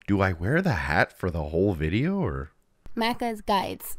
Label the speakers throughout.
Speaker 1: Do I wear the hat for the whole video or?
Speaker 2: Macca's guides.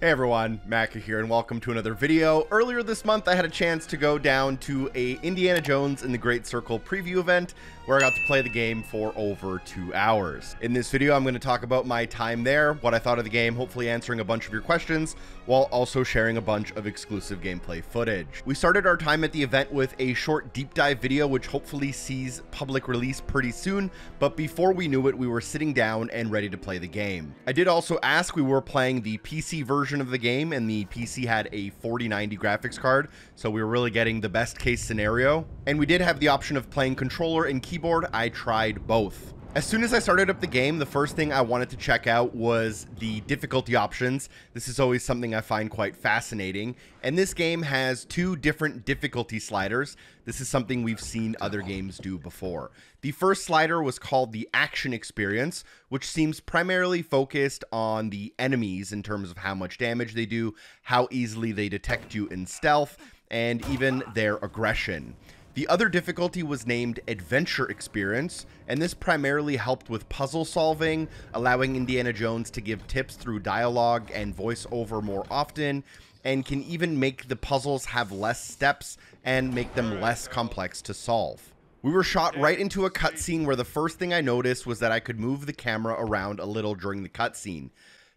Speaker 1: Hey everyone, Macca here and welcome to another video. Earlier this month I had a chance to go down to a Indiana Jones in the Great Circle preview event where I got to play the game for over 2 hours. In this video I'm going to talk about my time there, what I thought of the game, hopefully answering a bunch of your questions, while also sharing a bunch of exclusive gameplay footage. We started our time at the event with a short deep dive video which hopefully sees public release pretty soon, but before we knew it we were sitting down and ready to play the game. I did also ask, we were playing the PC version of the game and the PC had a 4090 graphics card, so we were really getting the best case scenario. And we did have the option of playing controller and keyboard. I tried both. As soon as I started up the game, the first thing I wanted to check out was the difficulty options. This is always something I find quite fascinating. And this game has 2 different difficulty sliders. This is something we've seen other games do before. The first slider was called the action experience, which seems primarily focused on the enemies in terms of how much damage they do, how easily they detect you in stealth, and even their aggression. The other difficulty was named Adventure Experience, and this primarily helped with puzzle solving, allowing Indiana Jones to give tips through dialogue and voiceover more often, and can even make the puzzles have less steps and make them less complex to solve. We were shot right into a cutscene where the first thing I noticed was that I could move the camera around a little during the cutscene.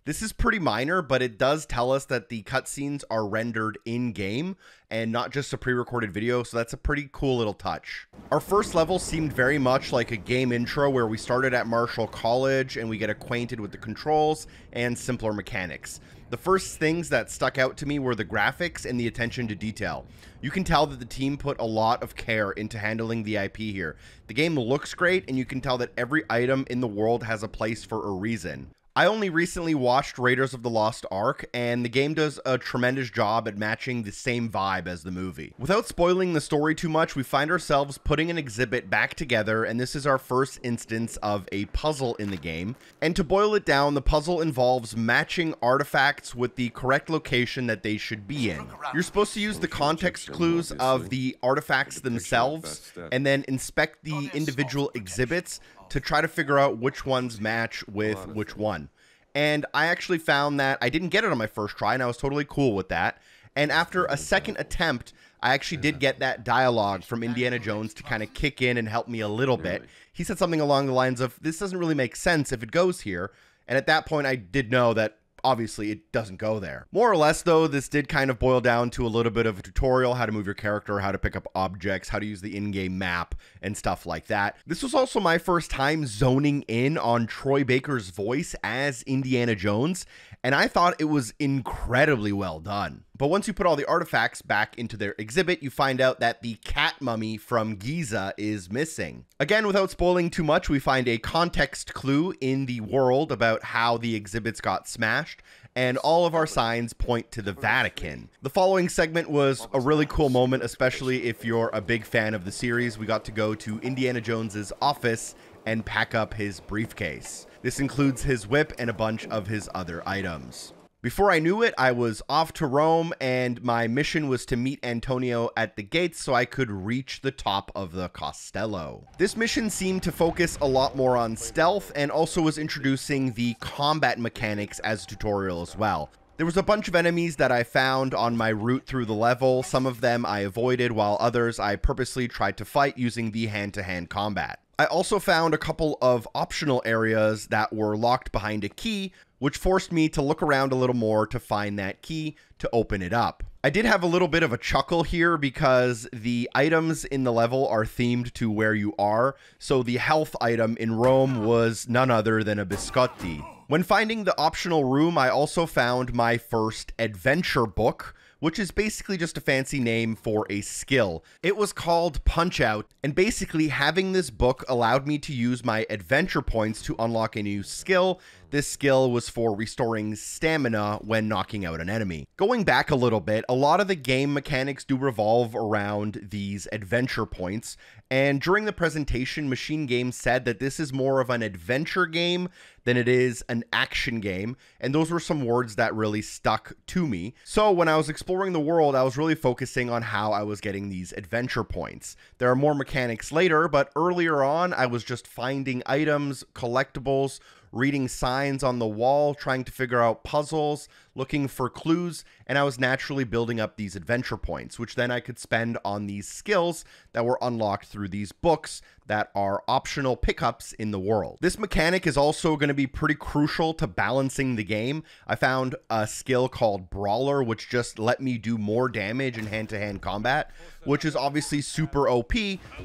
Speaker 1: This is pretty minor, but it does tell us that the cutscenes are rendered in-game and not just a pre-recorded video, so that's a pretty cool little touch. Our first level seemed very much like a game intro where we started at Marshall College and we get acquainted with the controls and simpler mechanics. The first things that stuck out to me were the graphics and the attention to detail. You can tell that the team put a lot of care into handling the IP here. The game looks great and you can tell that every item in the world has a place for a reason. I only recently watched Raiders of the Lost Ark, and the game does a tremendous job at matching the same vibe as the movie. Without spoiling the story too much, we find ourselves putting an exhibit back together, and this is our first instance of a puzzle in the game. And to boil it down, the puzzle involves matching artifacts with the correct location that they should be in. You're supposed to use the context clues of the artifacts themselves, and then inspect the individual exhibits to try to figure out which ones match with which one. And I actually found that I didn't get it on my first try, and I was totally cool with that. And after a second attempt, I actually did get that dialogue from Indiana Jones to kind of kick in and help me a little bit. He said something along the lines of, "This doesn't really make sense if it goes here." And at that point, I did know that obviously it doesn't go there. More or less though, this did kind of boil down to a little bit of a tutorial, how to move your character, how to pick up objects, how to use the in-game map and stuff like that. This was also my first time zoning in on Troy Baker's voice as Indiana Jones, and I thought it was incredibly well done. But once you put all the artifacts back into their exhibit, you find out that the cat mummy from Giza is missing. Again, without spoiling too much, we find a context clue in the world about how the exhibits got smashed, and all of our signs point to the Vatican. The following segment was a really cool moment, especially if you're a big fan of the series. We got to go to Indiana Jones's office and pack up his briefcase. This includes his whip and a bunch of his other items. Before I knew it, I was off to Rome, and my mission was to meet Antonio at the gates so I could reach the top of the Castello. This mission seemed to focus a lot more on stealth and also was introducing the combat mechanics as a tutorial as well. There was a bunch of enemies that I found on my route through the level. Some of them I avoided, while others I purposely tried to fight using the hand-to-hand combat. I also found a couple of optional areas that were locked behind a key, which forced me to look around a little more to find that key to open it up. I did have a little bit of a chuckle here because the items in the level are themed to where you are, so the health item in Rome was none other than a biscotti. When finding the optional room, I also found my first adventure book, which is basically just a fancy name for a skill. It was called Punch Out, and basically having this book allowed me to use my adventure points to unlock a new skill This skill was for restoring stamina when knocking out an enemy. Going back a little bit, a lot of the game mechanics do revolve around these adventure points, and during the presentation, Machine Games said that this is more of an adventure game than it is an action game, and those were some words that really stuck to me. So when I was exploring the world, I was really focusing on how I was getting these adventure points. There are more mechanics later, but earlier on, I was just finding items, collectibles, reading signs on the wall, trying to figure out puzzles, looking for clues, and I was naturally building up these adventure points, which then I could spend on these skills that were unlocked through these books that are optional pickups in the world. This mechanic is also going to be pretty crucial to balancing the game. I found a skill called Brawler, which just let me do more damage in hand-to-hand combat, which is obviously super OP,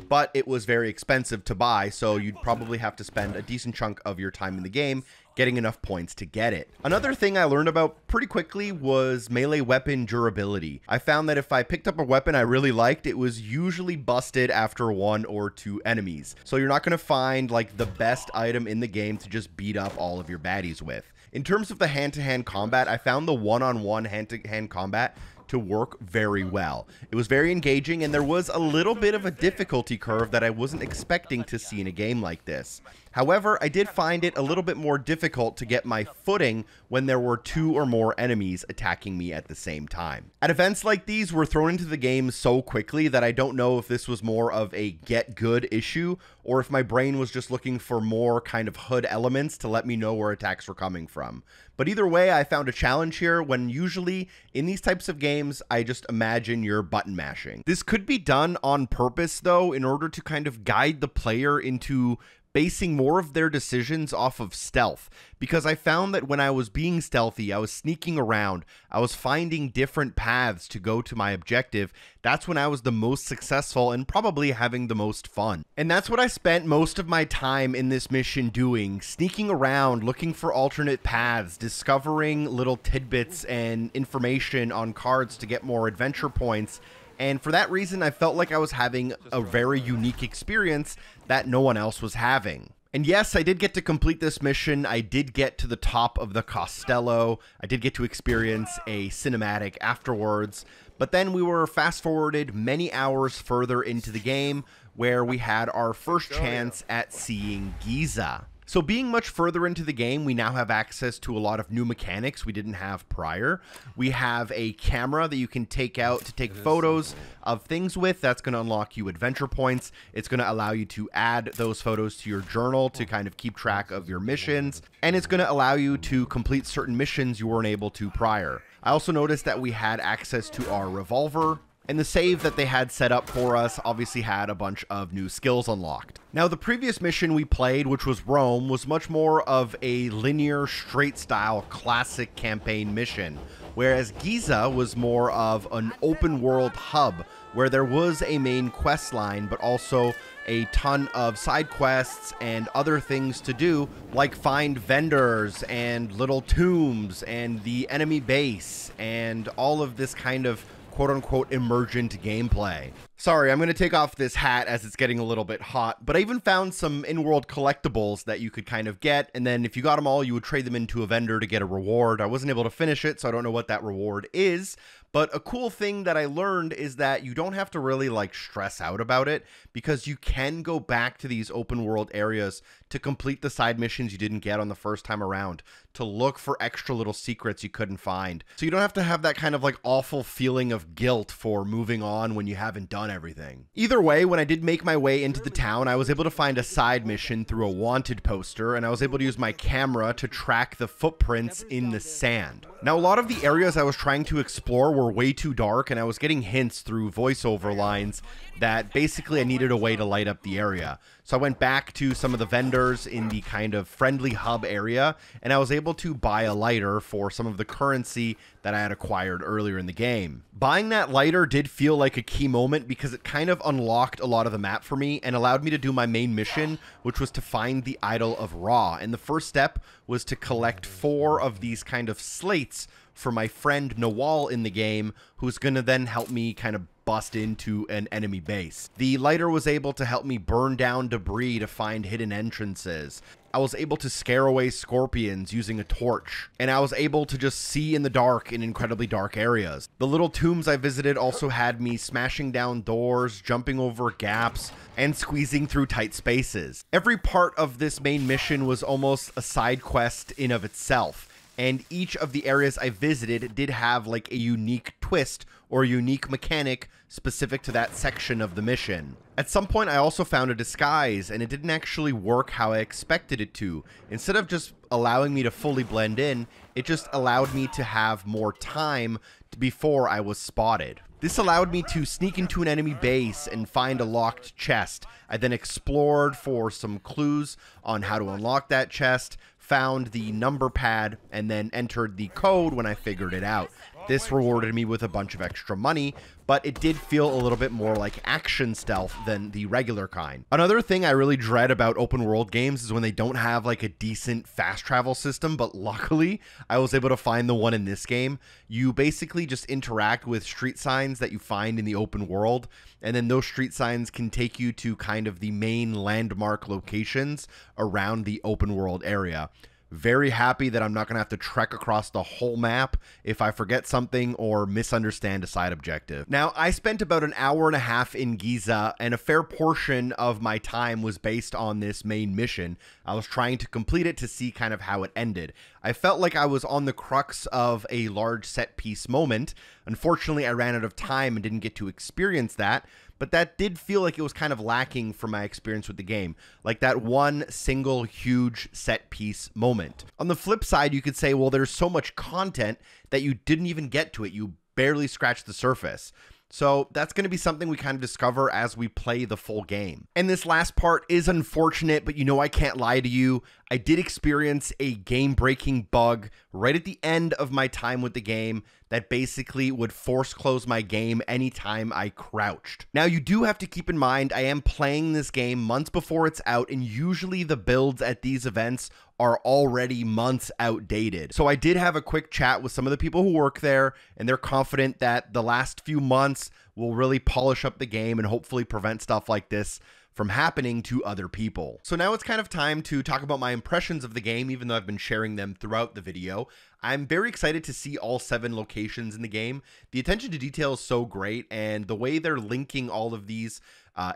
Speaker 1: but it was very expensive to buy, so you'd probably have to spend a decent chunk of your time in the game getting enough points to get it. Another thing I learned about pretty quickly was melee weapon durability. I found that if I picked up a weapon I really liked, it was usually busted after 1 or 2 enemies. So you're not going to find like the best item in the game to just beat up all of your baddies with. In terms of the hand-to-hand combat, I found the one-on-one hand-to-hand combat to work very well. It was very engaging, and there was a little bit of a difficulty curve that I wasn't expecting to see in a game like this. However, I did find it a little bit more difficult to get my footing when there were 2 or more enemies attacking me at the same time. At events like these, we're thrown into the game so quickly that I don't know if this was more of a get good issue or if my brain was just looking for more kind of HUD elements to let me know where attacks were coming from. But either way, I found a challenge here when usually in these types of games, I just imagine you're button mashing. This could be done on purpose though, in order to kind of guide the player into basing more of their decisions off of stealth, because I found that when I was being stealthy, I was sneaking around, I was finding different paths to go to my objective. That's when I was the most successful and probably having the most fun. And that's what I spent most of my time in this mission doing, sneaking around, looking for alternate paths, discovering little tidbits and information on cards to get more adventure points. And for that reason, I felt like I was having a very unique experience that no one else was having. And yes, I did get to complete this mission. I did get to the top of the Costello. I did get to experience a cinematic afterwards. But then we were fast forwarded many hours further into the game where we had our first chance at seeing Giza. So being much further into the game, we now have access to a lot of new mechanics we didn't have prior. We have a camera that you can take out to take photos of things with. That's going to unlock you adventure points. It's going to allow you to add those photos to your journal to kind of keep track of your missions. And it's going to allow you to complete certain missions you weren't able to prior. I also noticed that we had access to our revolver. And the save that they had set up for us obviously had a bunch of new skills unlocked. Now, the previous mission we played, which was Rome, was much more of a linear, straight-style, classic campaign mission, whereas Giza was more of an open-world hub, where there was a main quest line, but also a ton of side quests and other things to do, like find vendors and little tombs and the enemy base and all of this kind of quote-unquote emergent gameplay. Sorry, I'm going to take off this hat as it's getting a little bit hot, but I even found some in-world collectibles that you could kind of get, and then if you got them all, you would trade them into a vendor to get a reward. I wasn't able to finish it, so I don't know what that reward is, but a cool thing that I learned is that you don't have to really like stress out about it, because you can go back to these open world areas to complete the side missions you didn't get on the first time around, to look for extra little secrets you couldn't find. So you don't have to have that kind of like awful feeling of guilt for moving on when you haven't done everything. Either way, when I did make my way into the town, I was able to find a side mission through a wanted poster, and I was able to use my camera to track the footprints in the sand. Now, a lot of the areas I was trying to explore were way too dark, and I was getting hints through voiceover lines that basically I needed a way to light up the area. So I went back to some of the vendors in the kind of friendly hub area, and I was able to buy a lighter for some of the currency that I had acquired earlier in the game. Buying that lighter did feel like a key moment because it kind of unlocked a lot of the map for me and allowed me to do my main mission, which was to find the Idol of Ra. And the first step was to collect 4 of these kind of slates for my friend Nawal in the game, who's going to then help me kind of bust into an enemy base. The lighter was able to help me burn down debris to find hidden entrances. I was able to scare away scorpions using a torch, and I was able to just see in the dark in incredibly dark areas. The little tombs I visited also had me smashing down doors, jumping over gaps, and squeezing through tight spaces. Every part of this main mission was almost a side quest in of itself, and each of the areas I visited did have like a unique twist or a unique mechanic specific to that section of the mission. At some point, I also found a disguise, and it didn't actually work how I expected it to. Instead of just allowing me to fully blend in, it just allowed me to have more time before I was spotted. This allowed me to sneak into an enemy base and find a locked chest. I then explored for some clues on how to unlock that chest, found the number pad, and then entered the code when I figured it out. This rewarded me with a bunch of extra money, but it did feel a little bit more like action stealth than the regular kind. Another thing I really dread about open world games is when they don't have like a decent fast travel system, but luckily I was able to find the one in this game. You basically just interact with street signs that you find in the open world, and then those street signs can take you to kind of the main landmark locations around the open world area. Very happy that I'm not going to have to trek across the whole map if I forget something or misunderstand a side objective. Now, I spent about an hour and a half in Giza, and a fair portion of my time was based on this main mission. I was trying to complete it to see kind of how it ended. I felt like I was on the crux of a large set piece moment. Unfortunately, I ran out of time and didn't get to experience that, but that did feel like it was kind of lacking from my experience with the game, like that one single huge set piece moment. On the flip side, you could say, well, there's so much content that you didn't even get to it. You barely scratched the surface. So that's going to be something we kind of discover as we play the full game. And this last part is unfortunate, but you know I can't lie to you. I did experience a game-breaking bug right at the end of my time with the game that basically would force close my game anytime I crouched. Now, you do have to keep in mind, I am playing this game months before it's out, and usually the builds at these events are already months outdated. So I did have a quick chat with some of the people who work there, and they're confident that the last few months will really polish up the game and hopefully prevent stuff like this from happening to other people. So now it's kind of time to talk about my impressions of the game, even though I've been sharing them throughout the video. I'm very excited to see all 7 locations in the game. The attention to detail is so great, and the way they're linking all of these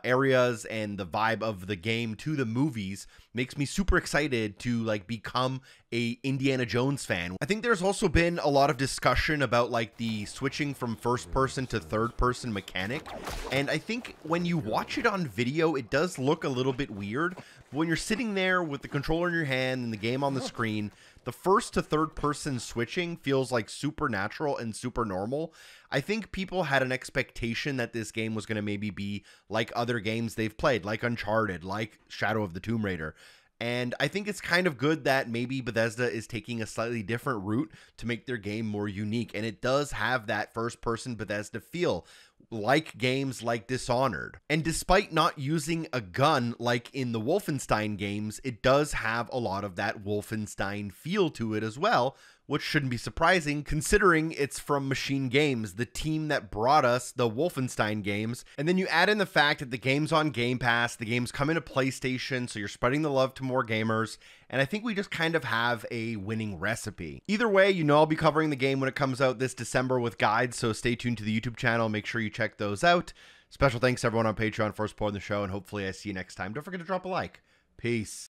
Speaker 1: areas and the vibe of the game to the movies makes me super excited to like become a Indiana Jones fan. I think there's also been a lot of discussion about like the switching from first person to third person mechanic, and I think when you watch it on video it does look a little bit weird, but when you're sitting there with the controller in your hand and the game on the screen, the first to third person switching feels like super natural and super normal. I think people had an expectation that this game was going to maybe be like other games they've played, like Uncharted, like Shadow of the Tomb Raider. And I think it's kind of good that maybe Bethesda is taking a slightly different route to make their game more unique. And it does have that first-person Bethesda feel, like games like Dishonored. And despite not using a gun like in the Wolfenstein games, it does have a lot of that Wolfenstein feel to it as well, which shouldn't be surprising considering it's from Machine Games, the team that brought us the Wolfenstein games. And then you add in the fact that the game's on Game Pass, the game's coming to PlayStation, so you're spreading the love to more gamers, and I think we just kind of have a winning recipe. Either way, you know I'll be covering the game when it comes out this December with guides, so stay tuned to the YouTube channel, make sure you check those out. Special thanks to everyone on Patreon for supporting the show, and hopefully I see you next time. Don't forget to drop a like. Peace.